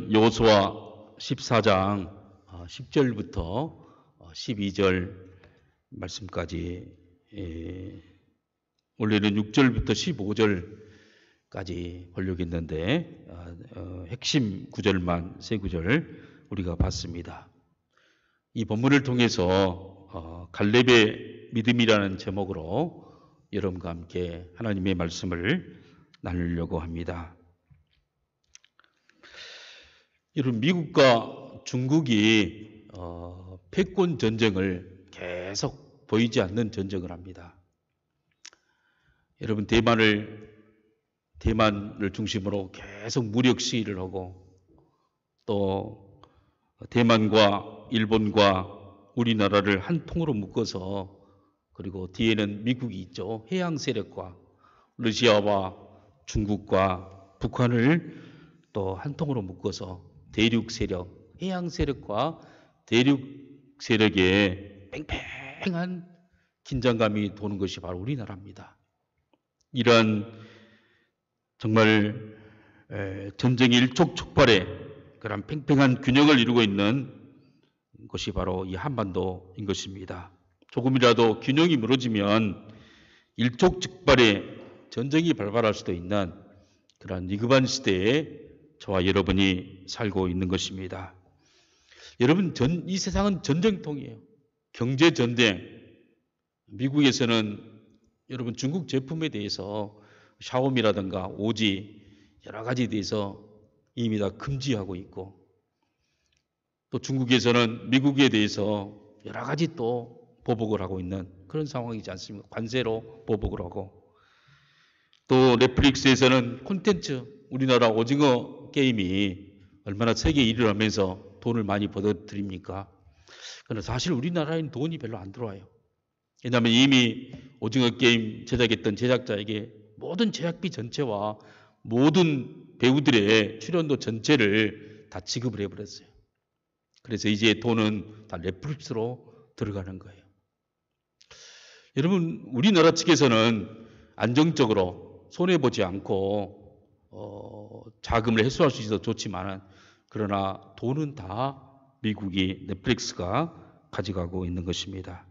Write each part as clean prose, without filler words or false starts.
오늘은 여호수아 14장 10절부터 12절 말씀까지, 원래는 6절부터 15절까지 보려고 했는데 핵심 구절만 세 구절 우리가 봤습니다. 이 본문을 통해서 갈렙의 믿음이라는 제목으로 여러분과 함께 하나님의 말씀을 나누려고 합니다. 여러분, 미국과 중국이 패권 전쟁을 계속 보이지 않는 전쟁을 합니다. 여러분, 대만을 중심으로 계속 무력 시위를 하고, 또 대만과 일본과 우리나라를 한 통으로 묶어서, 그리고 뒤에는 미국이 있죠. 해양 세력과 러시아와 중국과 북한을 또 한 통으로 묶어서 대륙 세력, 해양 세력과 대륙 세력의 팽팽한 긴장감이 도는 것이 바로 우리나라입니다. 이러한 정말 전쟁이 일촉즉발의 그런 팽팽한 균형을 이루고 있는 것이 바로 이 한반도인 것입니다. 조금이라도 균형이 무너지면 일촉즉발의 전쟁이 발발할 수도 있는 그런 위급한 시대에 저와 여러분이 살고 있는 것입니다. 여러분, 이 세상은 전쟁통이에요. 경제전쟁. 미국에서는 여러분 중국 제품에 대해서 샤오미라든가 오지 여러 가지에 대해서 이미 다 금지하고 있고, 또 중국에서는 미국에 대해서 여러 가지 또 보복을 하고 있는 그런 상황이지 않습니까? 관세로 보복을 하고, 또 넷플릭스에서는 콘텐츠, 우리나라 오징어 게임이 얼마나 세계 1위를 하면서 돈을 많이 벌어들입니까? 그런데 사실 우리나라에는 돈이 별로 안 들어와요. 왜냐하면 이미 오징어 게임 제작했던 제작자에게 모든 제작비 전체와 모든 배우들의 출연료 전체를 다 지급을 해버렸어요. 그래서 이제 돈은 다 넷플릭스로 들어가는 거예요. 여러분, 우리나라 측에서는 안정적으로 손해보지 않고 자금을 회수할 수 있어서 좋지만, 그러나 돈은 다 미국이, 넷플릭스가 가져가고 있는 것입니다.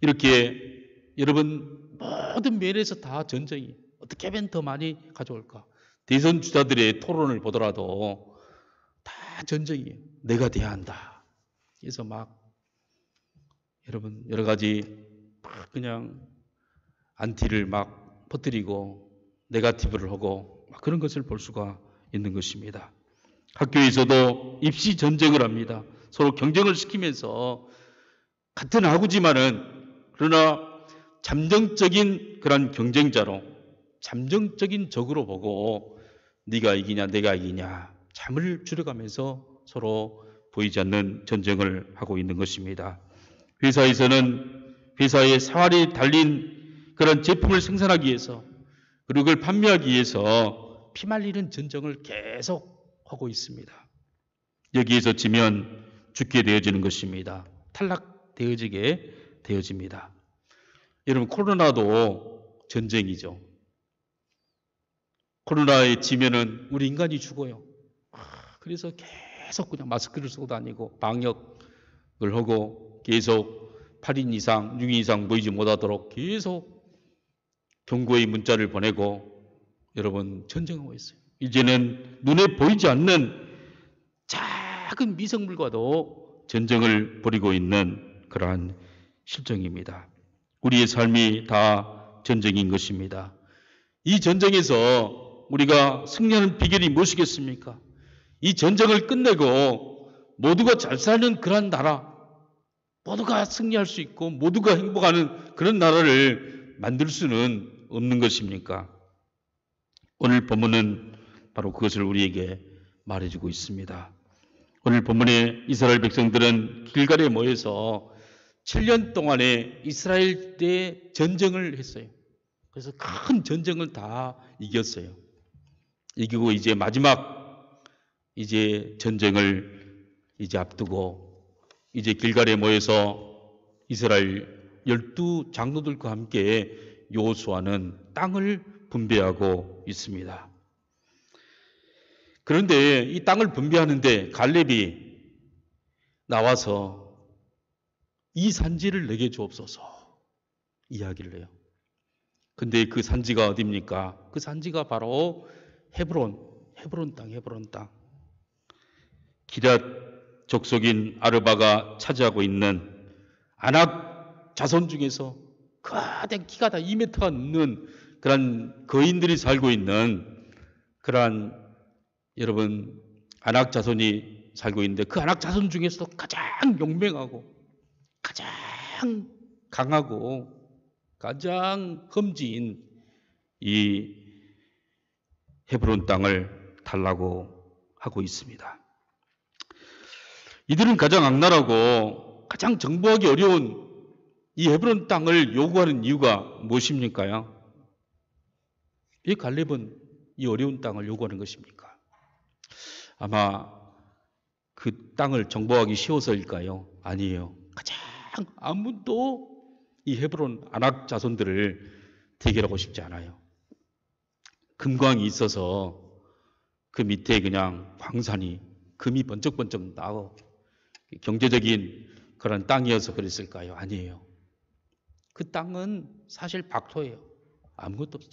이렇게 여러분 모든 면에서 다 전쟁이 어떻게 하면 더 많이 가져올까? 대선 주자들의 토론을 보더라도 다 전쟁이에요. 내가 돼야 한다. 그래서 막 여러분 여러 가지 막 그냥 안티를 막 퍼뜨리고 네거티브를 하고 막 그런 것을 볼 수가 있는 것입니다. 학교에서도 입시 전쟁을 합니다. 서로 경쟁을 시키면서 같은 학우지만은 그러나 잠정적인 그런 경쟁자로, 잠정적인 적으로 보고 네가 이기냐 내가 이기냐 잠을 줄여가면서 서로 보이지 않는 전쟁을 하고 있는 것입니다. 회사에서는 회사의 사활이 달린 그런 제품을 생산하기 위해서, 그리고 그걸 판매하기 위해서 피말리는 전쟁을 계속 하고 있습니다. 여기에서 지면 죽게 되어지는 것입니다. 탈락되어지게 되어집니다. 여러분, 코로나도 전쟁이죠. 코로나에 지면은 우리 인간이 죽어요. 그래서 계속 그냥 마스크를 쓰고 다니고 방역을 하고 계속 8인 이상, 6인 이상 모이지 못하도록 계속 경고의 문자를 보내고 여러분 전쟁하고 있어요. 이제는 눈에 보이지 않는 작은 미생물과도 전쟁을 벌이고 있는 그러한 실정입니다. 우리의 삶이 다 전쟁인 것입니다. 이 전쟁에서 우리가 승리하는 비결이 무엇이겠습니까? 이 전쟁을 끝내고 모두가 잘 사는 그런 나라, 모두가 승리할 수 있고 모두가 행복하는 그런 나라를 만들 수는 없는 것입니까? 오늘 본문은 바로 그것을 우리에게 말해주고 있습니다. 오늘 본문에 이스라엘 백성들은 길갈에 모여서 7년 동안에 이스라엘 때 전쟁을 했어요. 그래서 큰 전쟁을 다 이겼어요. 이기고 이제 마지막 이제 전쟁을 이제 앞두고 이제 길갈에 모여서 이스라엘 12장로들과 함께 여호수아는 땅을 분배하고 있습니다. 그런데 이 땅을 분배하는데 갈렙이 나와서 이 산지를 내게 주옵소서 이야기를 해요. 근데 그 산지가 어디입니까? 그 산지가 바로 헤브론 땅. 기럇 족속인 아르바가 차지하고 있는 아낙 자손 중에서 거대한 키가 다 2m가 넘는 그런 거인들이 살고 있는 그러한 여러분 아낙 자손이 살고 있는데 그 아낙 자손 중에서도 가장 용맹하고 가장 강하고 가장 험지인 이 헤브론 땅을 달라고 하고 있습니다. 이들은 가장 악랄하고 가장 정복하기 어려운 이 헤브론 땅을 요구하는 이유가 무엇입니까요? 왜 갈렙은 이 어려운 땅을 요구하는 것입니까? 아마 그 땅을 정복하기 쉬워서일까요? 아니에요. 가장 아무도 이 헤브론 아낙 자손들을 대결하고 싶지 않아요. 금광이 있어서 그 밑에 그냥 광산이 금이 번쩍번쩍 나고 경제적인 그런 땅이어서 그랬을까요? 아니에요. 그 땅은 사실 박토예요. 아무것도 없어.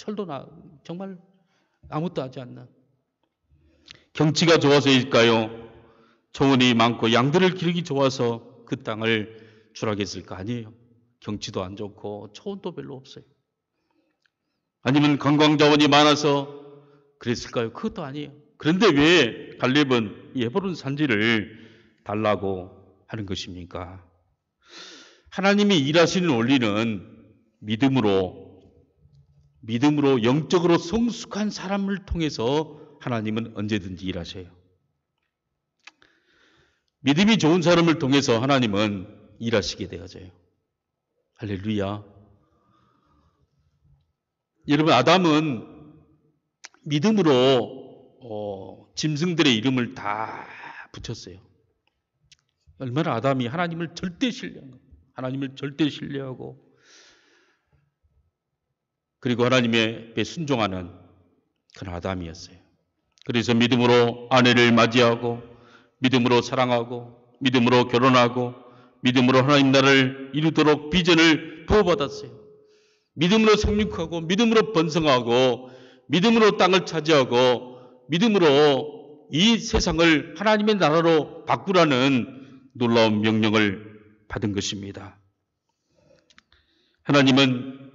정말 아무것도 하지 않는. 경치가 좋아서일까요? 초원이 많고 양들을 기르기 좋아서 그 땅을 추락했을까? 아니에요. 경치도 안 좋고 초원도 별로 없어요. 아니면 관광자원이 많아서 그랬을까요? 그것도 아니에요. 그런데 왜 갈렙은 이 헤브론 산지를 달라고 하는 것입니까? 하나님이 일하시는 원리는 믿음으로 영적으로 성숙한 사람을 통해서 하나님은 언제든지 일하셔요. 믿음이 좋은 사람을 통해서 하나님은 일하시게 되어져요. 할렐루야. 여러분, 아담은 믿음으로 짐승들의 이름을 다 붙였어요. 얼마나 아담이 하나님을 절대 신뢰하고 그리고 하나님의 배 순종하는 그런 아담이었어요. 그래서 믿음으로 아내를 맞이하고 믿음으로 사랑하고 믿음으로 결혼하고 믿음으로 하나님 나라를 이루도록 비전을 부어받았어요. 믿음으로 생육하고 믿음으로 번성하고 믿음으로 땅을 차지하고 믿음으로 이 세상을 하나님의 나라로 바꾸라는 놀라운 명령을 받은 것입니다. 하나님은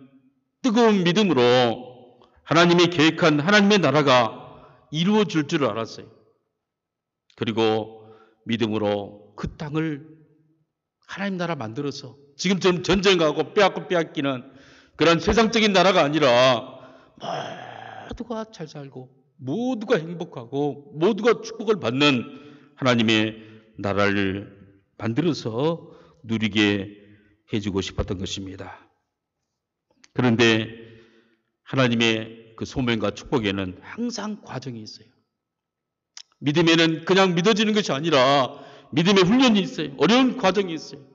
뜨거운 믿음으로 하나님이 계획한 하나님의 나라가 이루어질 줄 알았어요. 그리고 믿음으로 그 땅을 하나님 나라 만들어서 지금처럼 전쟁하고 빼앗기는 그런 세상적인 나라가 아니라 모두가 잘 살고 모두가 행복하고 모두가 축복을 받는 하나님의 나라를 만들어서 누리게 해주고 싶었던 것입니다. 그런데 하나님의 그 소명과 축복에는 항상 과정이 있어요. 믿음에는 그냥 믿어지는 것이 아니라 믿음의 훈련이 있어요. 어려운 과정이 있어요.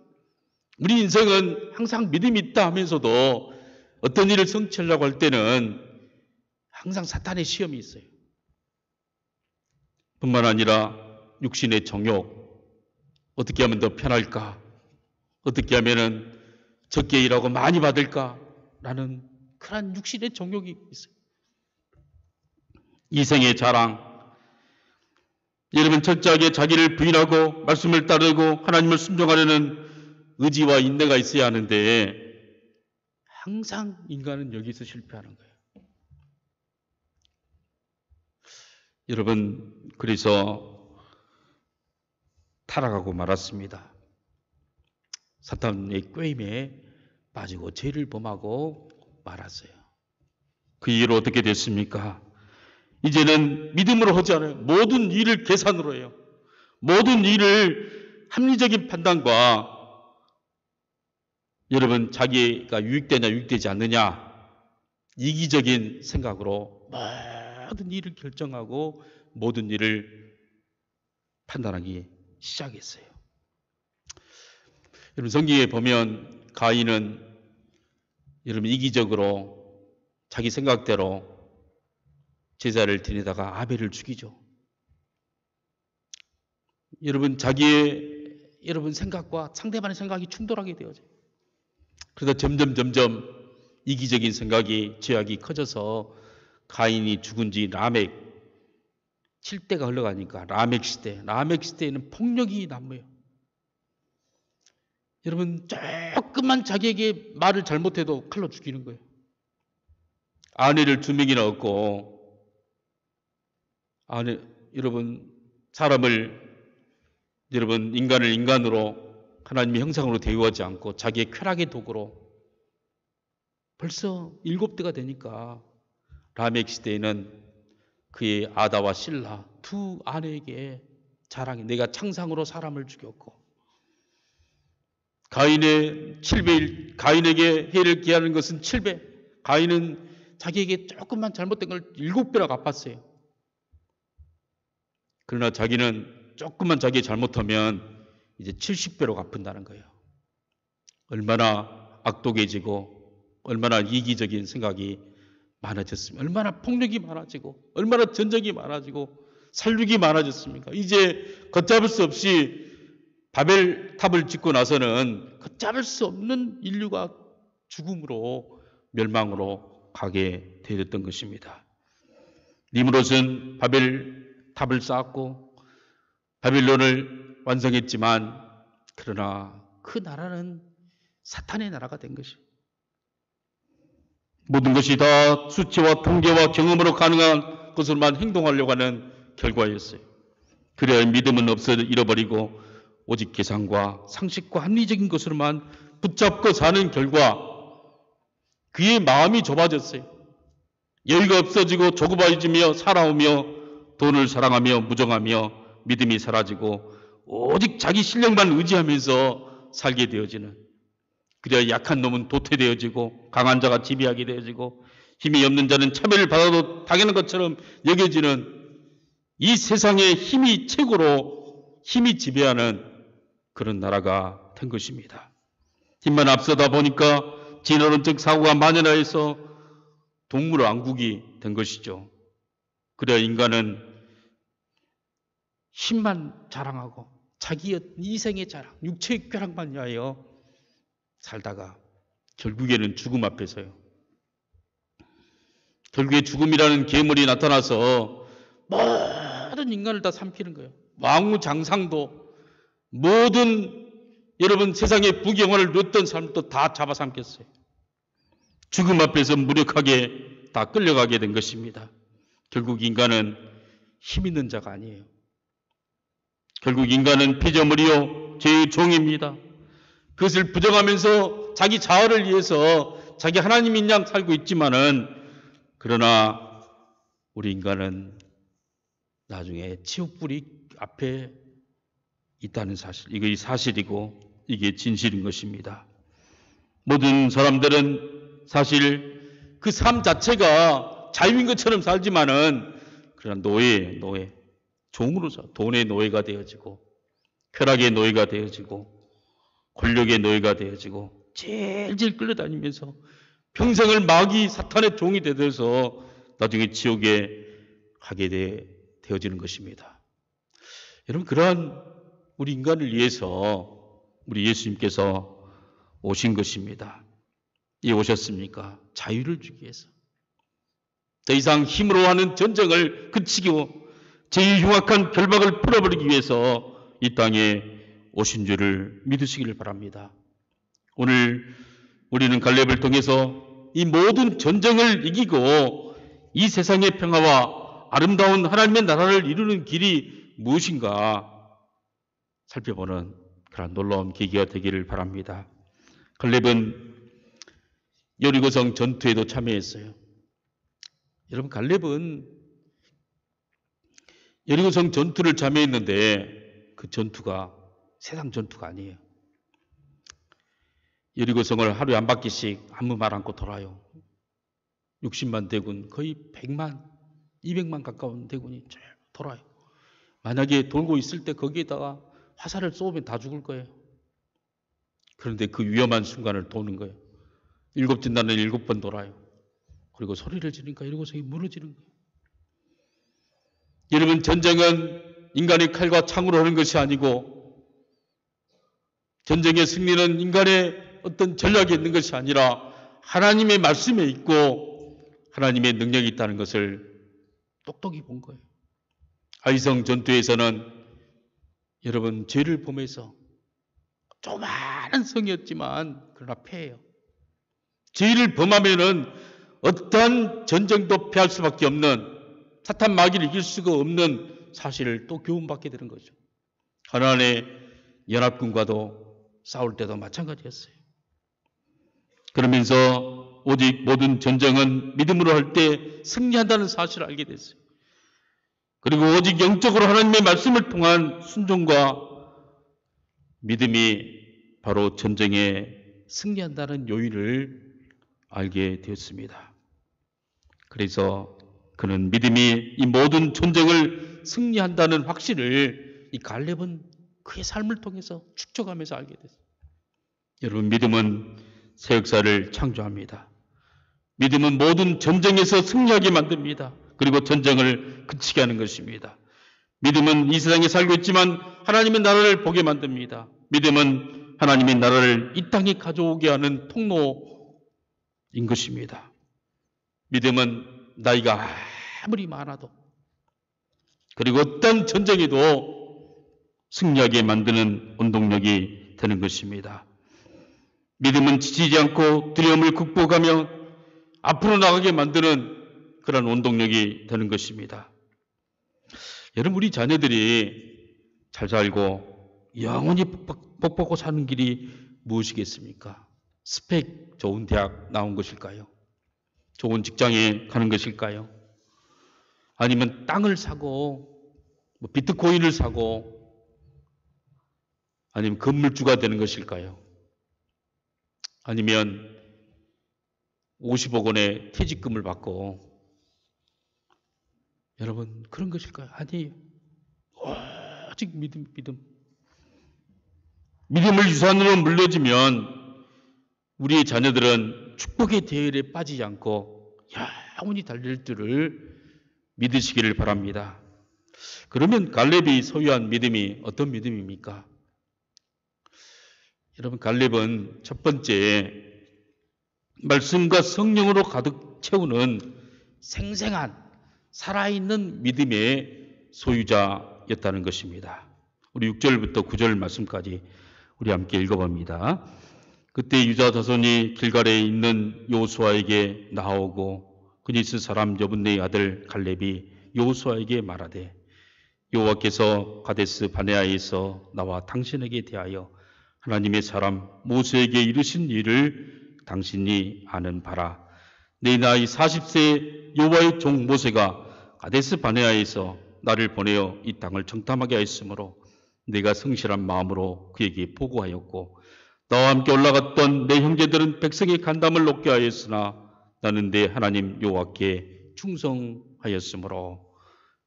우리 인생은 항상 믿음이 있다 하면서도 어떤 일을 성취하려고 할 때는 항상 사탄의 시험이 있어요. 뿐만 아니라 육신의 정욕, 어떻게 하면 더 편할까? 어떻게 하면 적게 일하고 많이 받을까? 라는 그런 육신의 정욕이 있어요. 이생의 자랑. 여러분 철저하게 자기를 부인하고 말씀을 따르고 하나님을 순종하려는 의지와 인내가 있어야 하는데 항상 인간은 여기서 실패하는 거예요. 여러분 그래서 타락하고 말았습니다. 사탄의 꾀임에 빠지고 죄를 범하고 말았어요. 그 이후로 어떻게 됐습니까? 이제는 믿음으로 하지 않아요. 모든 일을 계산으로 해요. 모든 일을 합리적인 판단과 여러분 자기가 유익되냐 유익되지 않느냐 이기적인 생각으로 모든 일을 결정하고 모든 일을 판단하기 시작했어요. 여러분 성경에 보면 가인은 여러분 이기적으로 자기 생각대로 제사를 드리다가 아벨을 죽이죠. 여러분 여러분 생각과 상대방의 생각이 충돌하게 되어져요. 그러다 점점 이기적인 생각이 죄악이 커져서 가인이 죽은 지 라멕 7대가 흘러가니까 라멕 시대에는 폭력이 난무해요. 여러분 조금만 자기에게 말을 잘못해도 칼로 죽이는 거예요. 아내를 2명이나 얻고 여러분 인간을 인간으로 하나님의 형상으로 대우하지 않고 자기의 쾌락의 도구로 벌써 7대가 되니까 라멕 시대에는 그의 아다와 실라 2 아내에게 자랑해. 내가 창상으로 사람을 죽였고 가인에게 해를 기하는 것은 7배. 가인은 자기에게 조금만 잘못된 걸 7배나 갚았어요. 그러나 자기는 조금만 자기 잘못하면 이제 70배로 갚는다는 거예요. 얼마나 악독해지고 얼마나 이기적인 생각이 많아졌습니까? 얼마나 폭력이 많아지고 얼마나 전쟁이 많아지고 살육이 많아졌습니까? 이제 걷잡을 수 없이 바벨 탑을 짓고 나서는 걷잡을 수 없는 인류가 죽음으로 멸망으로 가게 되었던 것입니다. 니므롯은 바벨 탑을 쌓았고 바빌론을 완성했지만 그러나 그 나라는 사탄의 나라가 된 것이에요. 모든 것이 다 수치와 통계와 경험으로 가능한 것으로만 행동하려고 하는 결과였어요. 그래야 믿음은 잃어버리고 오직 계산과 상식과 합리적인 것으로만 붙잡고 사는 결과 그의 마음이 좁아졌어요. 여유가 없어지고 조급해지며 살아오며 돈을 사랑하며 무정하며 믿음이 사라지고 오직 자기 실력만 의지하면서 살게 되어지는, 그래야 약한 놈은 도태되어지고 강한 자가 지배하게 되어지고 힘이 없는 자는 차별을 받아도 당연한 것처럼 여겨지는 이 세상의 힘이 최고로 힘이 지배하는 그런 나라가 된 것입니다. 힘만 앞서다 보니까 진화론적 사고가 만연하여서 동물 왕국이 된 것이죠. 그래야 인간은 힘만 자랑하고 자기의 이생의 자랑, 육체의 쾌락만 위하여 살다가 결국에는 죽음 앞에서요. 결국에 죽음이라는 괴물이 나타나서 모든 인간을 다 삼키는 거예요. 왕우장상도 모든 여러분 세상의 부경화를 누렸던 사람도 다 잡아삼켰어요. 죽음 앞에서 무력하게 다 끌려가게 된 것입니다. 결국 인간은 힘 있는 자가 아니에요. 결국 인간은 피조물이요 죄의 종입니다. 그것을 부정하면서 자기 자아를 위해서 자기 하나님인 양 살고 있지만은, 그러나 우리 인간은 나중에 지옥불이 앞에 있다는 사실, 이게 사실이고 이게 진실인 것입니다. 모든 사람들은 사실 그 삶 자체가 자유인 것처럼 살지만은 그러나 노예, 종으로서 돈의 노예가 되어지고 쾌락의 노예가 되어지고 권력의 노예가 되어지고 질질 끌려다니면서 평생을 마귀 사탄의 종이 되어서 나중에 지옥에 가게 되어지는 것입니다. 여러분, 그러한 우리 인간을 위해서 우리 예수님께서 오신 것입니다. 왜 오셨습니까? 자유를 주기 위해서. 더 이상 힘으로 하는 전쟁을 그치고 제일 흉악한 결박을 풀어버리기 위해서 이 땅에 오신 줄을 믿으시기를 바랍니다. 오늘 우리는 갈렙을 통해서 이 모든 전쟁을 이기고 이 세상의 평화와 아름다운 하나님의 나라를 이루는 길이 무엇인가 살펴보는 그런 놀라운 계기가 되기를 바랍니다. 갈렙은 여리고성 전투에도 참여했어요. 여러분, 갈렙은 여리고성 전투를 참여했는데 그 전투가 세상 전투가 아니에요. 여리고성을 하루에 한 바퀴씩 아무 말 않고 돌아요. 60만 대군, 거의 100만, 200만 가까운 대군이 쭉 돌아요. 만약에 돌고 있을 때 거기에다가 화살을 쏘면 다 죽을 거예요. 그런데 그 위험한 순간을 도는 거예요. 7진단을 7번 돌아요. 그리고 소리를 지르니까 여리고성이 무너지는 거예요. 여러분, 전쟁은 인간의 칼과 창으로 하는 것이 아니고 전쟁의 승리는 인간의 어떤 전략이 있는 것이 아니라 하나님의 말씀에 있고 하나님의 능력이 있다는 것을 똑똑히 본 거예요. 아이성 전투에서는 여러분 죄를 범해서 조그마한 성이었지만 그러나 패해요. 죄를 범하면은 어떠한 전쟁도 패할 수밖에 없는 사탄 마귀를 이길 수가 없는 사실을 또 교훈받게 되는 거죠. 하나님의 연합군과도 싸울 때도 마찬가지였어요. 그러면서 오직 모든 전쟁은 믿음으로 할 때 승리한다는 사실을 알게 됐어요. 그리고 오직 영적으로 하나님의 말씀을 통한 순종과 믿음이 바로 전쟁에 승리한다는 요인을 알게 되었습니다. 그래서 그는 믿음이 이 모든 전쟁을 승리한다는 확신을 이 갈렙은 그의 삶을 통해서 축적하면서 알게 됐어요. 여러분, 믿음은 새 역사를 창조합니다. 믿음은 모든 전쟁에서 승리하게 만듭니다. 그리고 전쟁을 그치게 하는 것입니다. 믿음은 이 세상에 살고 있지만 하나님의 나라를 보게 만듭니다. 믿음은 하나님의 나라를 이 땅에 가져오게 하는 통로인 것입니다. 믿음은 나이가 아무리 많아도 그리고 어떤 전쟁에도 승리하게 만드는 원동력이 되는 것입니다. 믿음은 지치지 않고 두려움을 극복하며 앞으로 나가게 만드는 그런 원동력이 되는 것입니다. 여러분, 우리 자녀들이 잘 살고 영원히 복받고 사는 길이 무엇이겠습니까? 스펙 좋은 대학 나온 것일까요? 좋은 직장에 가는 것일까요? 아니면 땅을 사고 비트코인을 사고 아니면 건물주가 되는 것일까요? 아니면 50억 원의 퇴직금을 받고 여러분 그런 것일까요? 아니에요. 오직 믿음. 믿음을 유산으로 물려주면 우리의 자녀들은 축복의 대열에 빠지지 않고 영원히 달릴 줄을 믿으시기를 바랍니다. 그러면 갈렙이 소유한 믿음이 어떤 믿음입니까? 여러분, 갈렙은 첫 번째 말씀과 성령으로 가득 채우는 생생한 살아있는 믿음의 소유자였다는 것입니다. 우리 6절부터 9절 말씀까지 우리 함께 읽어봅니다. 그때 유다 자손이 길갈에 있는 여호수아에게 나오고 그니스 사람 여분네의 아들 갈렙이 여호수아에게 말하되 여호와께서 가데스 바네아에서 나와 당신에게 대하여 하나님의 사람 모세에게 이르신 일을 당신이 아는 바라. 내 나이 40세 여호와의 종 모세가 가데스 바네아에서 나를 보내어 이 땅을 정탐하게 하였으므로 내가 성실한 마음으로 그에게 보고하였고 나와 함께 올라갔던 내 형제들은 백성의 간담을 높게 하였으나 나는 내 하나님 여호와께 충성하였으므로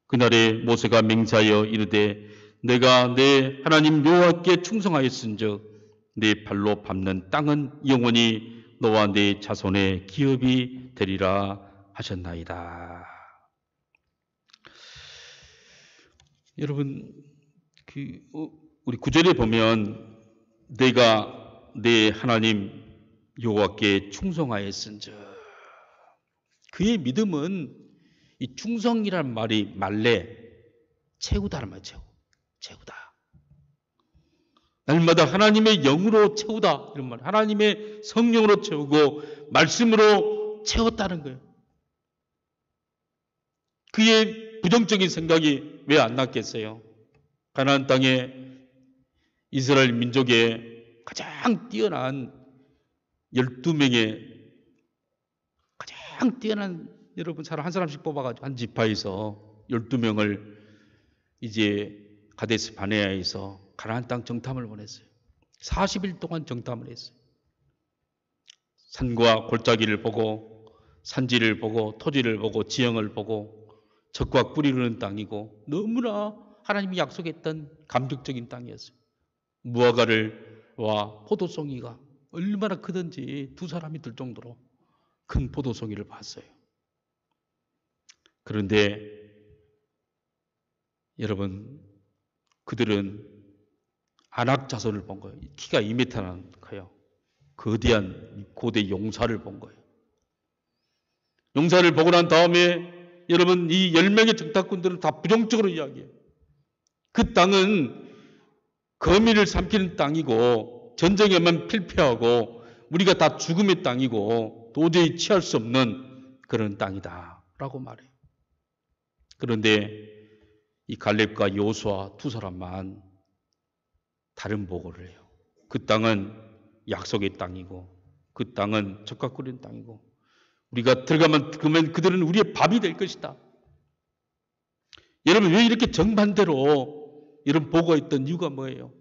그날에 모세가 맹세하여 이르되 내가 내 하나님 여호와께 충성하였은즉 내 발로 밟는 땅은 영원히 너와 내 자손의 기업이 되리라 하셨나이다. 여러분, 우리 9절에 보면 내가 내 하나님 여호와께 충성하였은즉 그의 믿음은 이 충성이란 말이 말레 채우다란 말이에요. 채우다. 날마다 하나님의 영으로 채우다 이런 말. 하나님의 성령으로 채우고 말씀으로 채웠다는 거예요. 그의 부정적인 생각이 왜 안 났겠어요? 가나안 땅에 이스라엘 민족의 가장 뛰어난 12명의 가장 뛰어난 여러분 사람 한 사람씩 뽑아가지고 한 지파에서 12명을 이제 가데스 바네아에서 가나안 땅 정탐을 보냈어요. 40일 동안 정탐을 했어요. 산과 골짜기를 보고 산지를 보고 토지를 보고 지형을 보고 적과 꿀이 흐르는 땅이고 너무나 하나님이 약속했던 감격적인 땅이었어요. 무화과와 포도송이가 얼마나 크든지 두 사람이 들 정도로 큰 포도송이를 봤어요. 그런데 여러분 그들은 아낙 자손을 본 거예요. 키가 2m나 커요. 거대한 고대 용사를 본 거예요. 용사를 보고 난 다음에 여러분 이 10명의 정탐꾼들은 다 부정적으로 이야기해요. 그 땅은 거미를 삼키는 땅이고 전쟁에만 필패하고 우리가 다 죽음의 땅이고 도저히 취할 수 없는 그런 땅이다 라고 말해요. 그런데 이 갈렙과 여호수아 두 사람만 다른 보고를 해요. 그 땅은 약속의 땅이고 그 땅은 젖과 꿀인 땅이고 우리가 들어가면 그들은 우리의 밥이 될 것이다. 여러분 왜 이렇게 정반대로 이런 보고가 있던 이유가 뭐예요?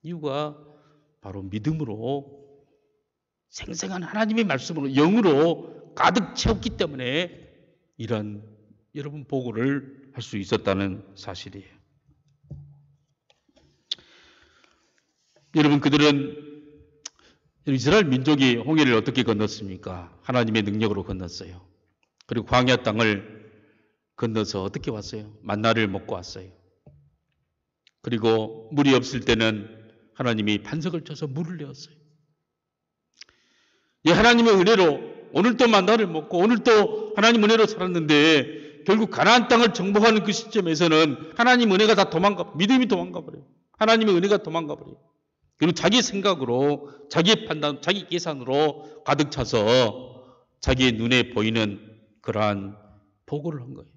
이유가 바로 믿음으로 생생한 하나님의 말씀으로 영으로 가득 채웠기 때문에 이런 여러분 보고를 할 수 있었다는 사실이에요. 여러분 그들은 이스라엘 민족이 홍해를 어떻게 건넜습니까? 하나님의 능력으로 건넜어요. 그리고 광야 땅을 건너서 어떻게 왔어요? 만나를 먹고 왔어요. 그리고 물이 없을 때는 하나님이 반석을 쳐서 물을 내었어요. 이 하나님의 은혜로 오늘도 만나를 먹고 오늘도 하나님 은혜로 살았는데 결국 가나안 땅을 정복하는 그 시점에서는 하나님 은혜가 다 믿음이 도망가 버려요. 하나님의 은혜가 도망가 버려요. 그리고 자기 생각으로 자기의 판단, 자기 계산으로 가득 차서 자기의 눈에 보이는 그러한 보고를 한 거예요.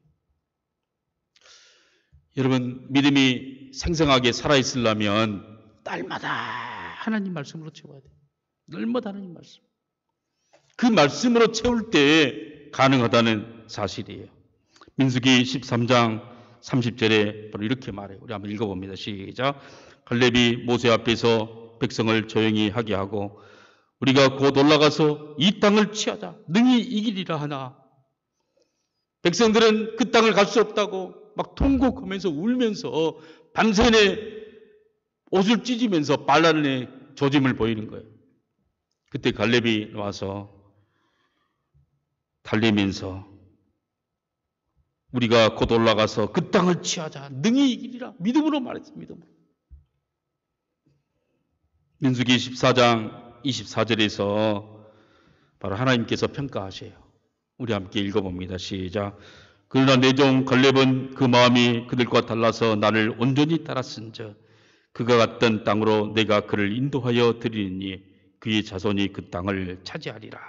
여러분 믿음이 생생하게 살아있으려면 날마다 하나님 말씀으로 채워야 돼요. 날마다 하나님 말씀. 그 말씀으로 채울 때 가능하다는 사실이에요. 민수기 13장 30절에 바로 이렇게 말해요. 우리 한번 읽어봅니다. 시작. 갈렙이 모세 앞에서 백성을 조용히 하게 하고 우리가 곧 올라가서 이 땅을 취하자. 능히 이기리라 하나. 백성들은 그 땅을 갈 수 없다고 막 통곡하면서 울면서 밤새내 옷을 찢으면서 반란의 조짐을 보이는 거예요. 그때 갈렙이 와서 달리면서 우리가 곧 올라가서 그 땅을 취하자. 능히 이기리라. 믿음으로 말했습니다. 믿음으로. 민수기 14장 24절에서 바로 하나님께서 평가하세요. 우리 함께 읽어봅니다. 시작. 그러나 내 종 갈렙은 그 마음이 그들과 달라서 나를 온전히 따랐은즉 그가 갔던 땅으로 내가 그를 인도하여 드리니 그의 자손이 그 땅을 차지하리라.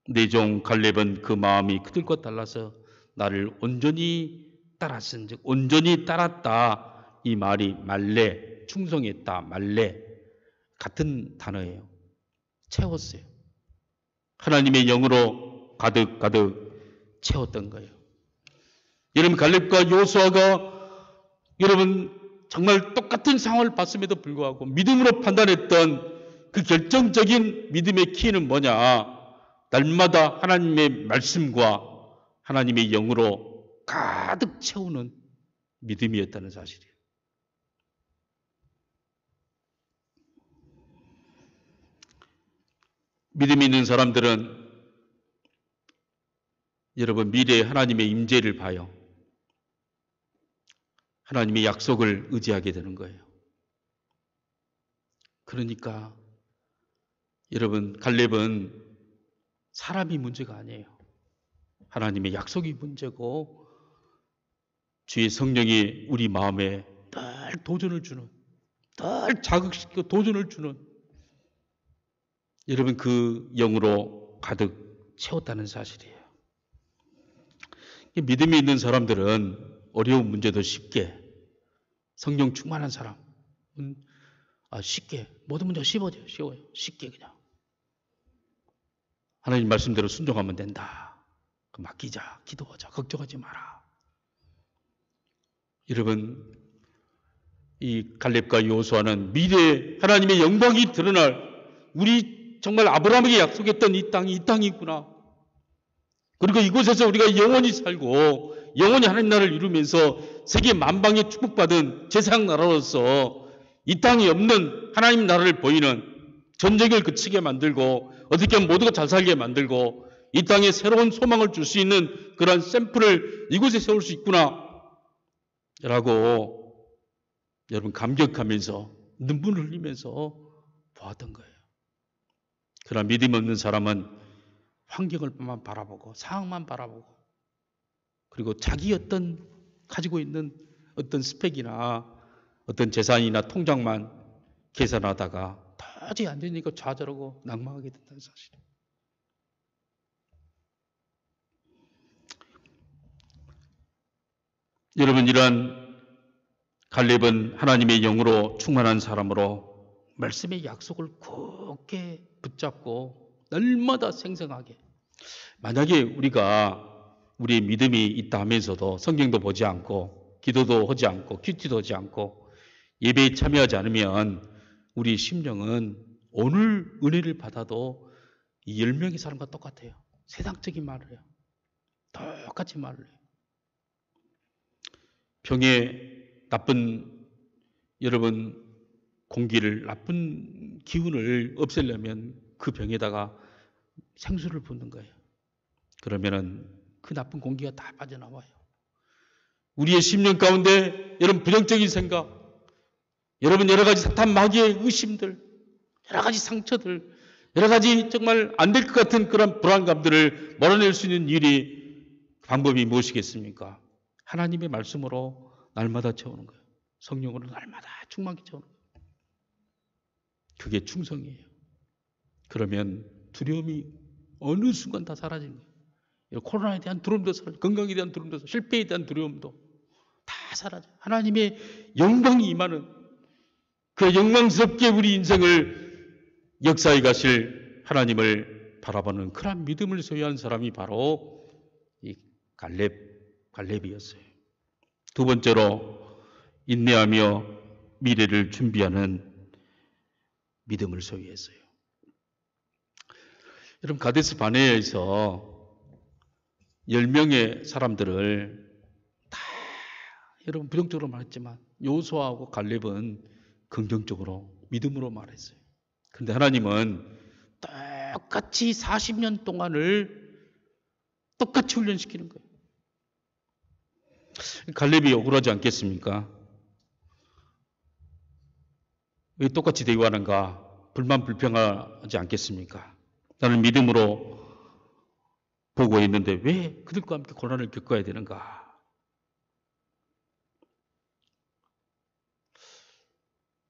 내 종 갈렙은 그 마음이 그들과 달라서 나를 온전히 따랐은즉 온전히 따랐다. 이 말이 말레, 충성했다. 말레 같은 단어예요. 채웠어요. 하나님의 영으로 가득 채웠던 거예요. 여러분 갈렙과 여호수아가 여러분 정말 똑같은 상황을 봤음에도 불구하고 믿음으로 판단했던 그 결정적인 믿음의 키는 뭐냐? 날마다 하나님의 말씀과 하나님의 영으로 가득 채우는 믿음이었다는 사실이에요. 믿음이 있는 사람들은 여러분 미래에 하나님의 임재를 봐요. 하나님의 약속을 의지하게 되는 거예요. 그러니까 여러분 갈렙은 사람이 문제가 아니에요. 하나님의 약속이 문제고 주의 성령이 우리 마음에 늘 도전을 주는, 늘 자극시키고 도전을 주는 여러분 그 영으로 가득 채웠다는 사실이에요. 믿음이 있는 사람들은 어려운 문제도 쉽게, 성령 충만한 사람은 쉽게 모든 문제가 쉬워요. 쉽게 그냥 하나님 말씀대로 순종하면 된다. 맡기자, 기도하자, 걱정하지 마라. 여러분 이 갈렙과 여호수아는 미래에 하나님의 영광이 드러날 우리 정말 아브라함에게 약속했던 이 땅이구나. 그리고 이곳에서 우리가 영원히 살고 영원히 하나님 나라를 이루면서 세계 만방에 축복받은 제사장 나라로서 이 땅이 없는 하나님 나라를 보이는 전쟁을 그치게 만들고 어떻게 하면 모두가 잘 살게 만들고 이 땅에 새로운 소망을 줄 수 있는 그러한 샘플을 이곳에 세울 수 있구나. 라고 여러분 감격하면서 눈물을 흘리면서 보았던 거예요. 그러나 믿음 없는 사람은 환경을만 바라보고 상황만 바라보고 그리고 자기 가지고 있는 어떤 스펙이나 어떤 재산이나 통장만 계산하다가 도저히 안 되니까 좌절하고 낙망하게 된다는 사실이에요. 여러분, 이러한 갈렙은 하나님의 영으로 충만한 사람으로 말씀의 약속을 굳게 붙잡고 날마다 생생하게, 만약에 우리의 믿음이 있다 하면서도 성경도 보지 않고 기도도 하지 않고 큐티도 하지 않고 예배에 참여하지 않으면 우리 심령은 오늘 은혜를 받아도 이 10명의 사람과 똑같아요. 세상적인 말을 해요. 똑같이 말을 해요. 병에 나쁜 여러분 공기를, 나쁜 기운을 없애려면 그 병에다가 생수를 붓는 거예요. 그러면은 그 나쁜 공기가 다 빠져나와요. 우리의 심령 가운데 여러분 부정적인 생각, 여러분 여러 가지 사탄 마귀의 의심들, 여러 가지 상처들, 여러 가지 정말 안 될 것 같은 그런 불안감들을 몰아낼 수 있는 방법이 무엇이겠습니까? 하나님의 말씀으로 날마다 채우는 거예요. 성령으로 날마다 충만히 채우는 거예요. 그게 충성이에요. 그러면 두려움이 어느 순간 다 사라지는 거예요. 코로나에 대한 두려움도 사라지고, 건강에 대한 두려움도 사라지고, 실패에 대한 두려움도 다 사라져요. 하나님의 영광이 임하는, 그 영광스럽게 우리 인생을 역사해 가실 하나님을 바라보는 그런 믿음을 소유한 사람이 바로 이 갈렙이었어요. 두 번째로 인내하며 미래를 준비하는 믿음을 소유했어요. 여러분, 가데스 바네아에서 10명의 사람들을 다 여러분 부정적으로 말했지만 여호수아하고 갈렙은 긍정적으로 믿음으로 말했어요. 그런데 하나님은 똑같이 40년 동안을 똑같이 훈련시키는 거예요. 갈렙이 억울하지 않겠습니까? 왜 똑같이 대우하는가? 불평하지 않겠습니까? 나는 믿음으로 보고 있는데 왜 그들과 함께 고난을 겪어야 되는가?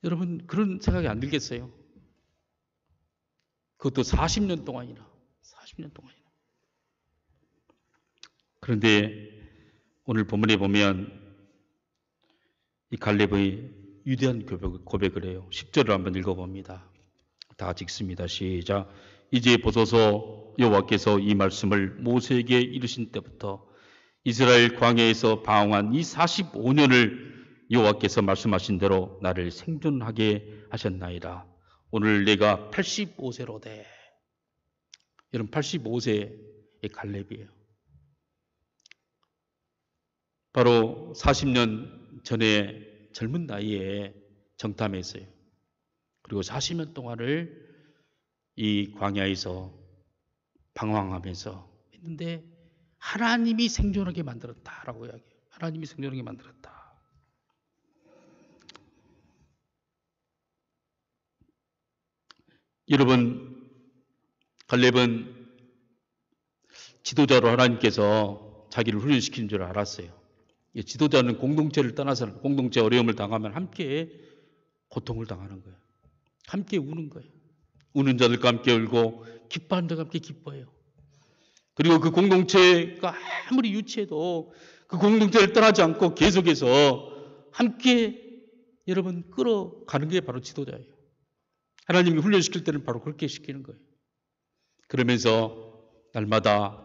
여러분, 그런 생각이 안 들겠어요? 그것도 40년 동안이나. 그런데 오늘 본문에 보면 이 갈렙의 위대한 고백을 해요. 10절을 한번 읽어봅니다. 다 같이 읽습니다. 시작. 이제 보소서, 여호와께서 이 말씀을 모세에게 이르신 때부터 이스라엘 광야에서 방황한 이 45년을 여호와께서 말씀하신 대로 나를 생존하게 하셨나이다. 오늘 내가 85세로되. 여러분, 85세의 갈렙이에요. 바로 40년 전에 젊은 나이에 정탐했어요. 그리고 40년 동안을 이 광야에서 방황하면서 했는데 하나님이 생존하게 만들었다라고 이야기해요. 하나님이 생존하게 만들었다. 여러분, 갈렙은 지도자로 하나님께서 자기를 훈련시키는 줄 알았어요. 지도자는 공동체를 떠나서 공동체 어려움을 당하면 함께 고통을 당하는 거예요. 함께 우는 거예요. 우는 자들과 함께 울고 기뻐하는 자들과 함께 기뻐해요. 그리고 그 공동체가 아무리 유치해도 그 공동체를 떠나지 않고 계속해서 함께 여러분 끌어가는 게 바로 지도자예요. 하나님이 훈련시킬 때는 바로 그렇게 시키는 거예요. 그러면서 날마다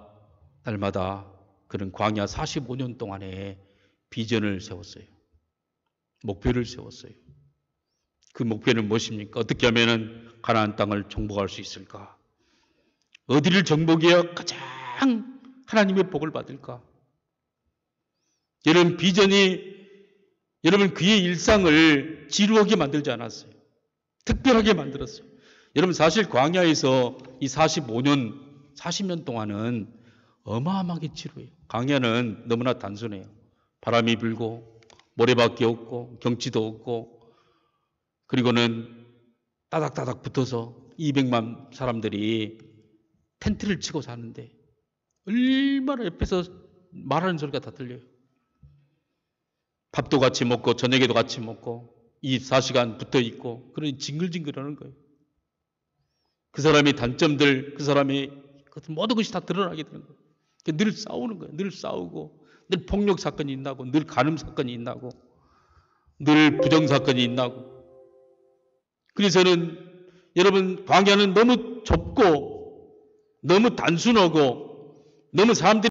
그런 광야 45년 동안에 비전을 세웠어요. 목표를 세웠어요. 그 목표는 무엇입니까? 어떻게 하면 가나안 땅을 정복할 수 있을까? 어디를 정복해야 가장 하나님의 복을 받을까? 여러분, 비전이 여러분 그의 일상을 지루하게 만들지 않았어요. 특별하게 만들었어요. 여러분, 사실 광야에서 이 40년 동안은 어마어마하게 지루해요. 광야는 너무나 단순해요. 바람이 불고 모래밖에 없고 경치도 없고 그리고는 따닥따닥 붙어서 200만 사람들이 텐트를 치고 사는데 얼마나 옆에서 말하는 소리가 다 들려요. 밥도 같이 먹고 저녁에도 같이 먹고 24시간 붙어 있고 그러니 징글징글하는 거예요. 그 사람의 단점들, 그 사람의 모든 것이 다 드러나게 되는 거예요. 늘 싸우는 거예요. 늘 싸우고 늘 폭력 사건이 있나고 늘 간음 사건이 있나고 늘 부정 사건이 있나고. 그래서는 여러분 광야는 너무 좁고 너무 단순하고 너무 사람들이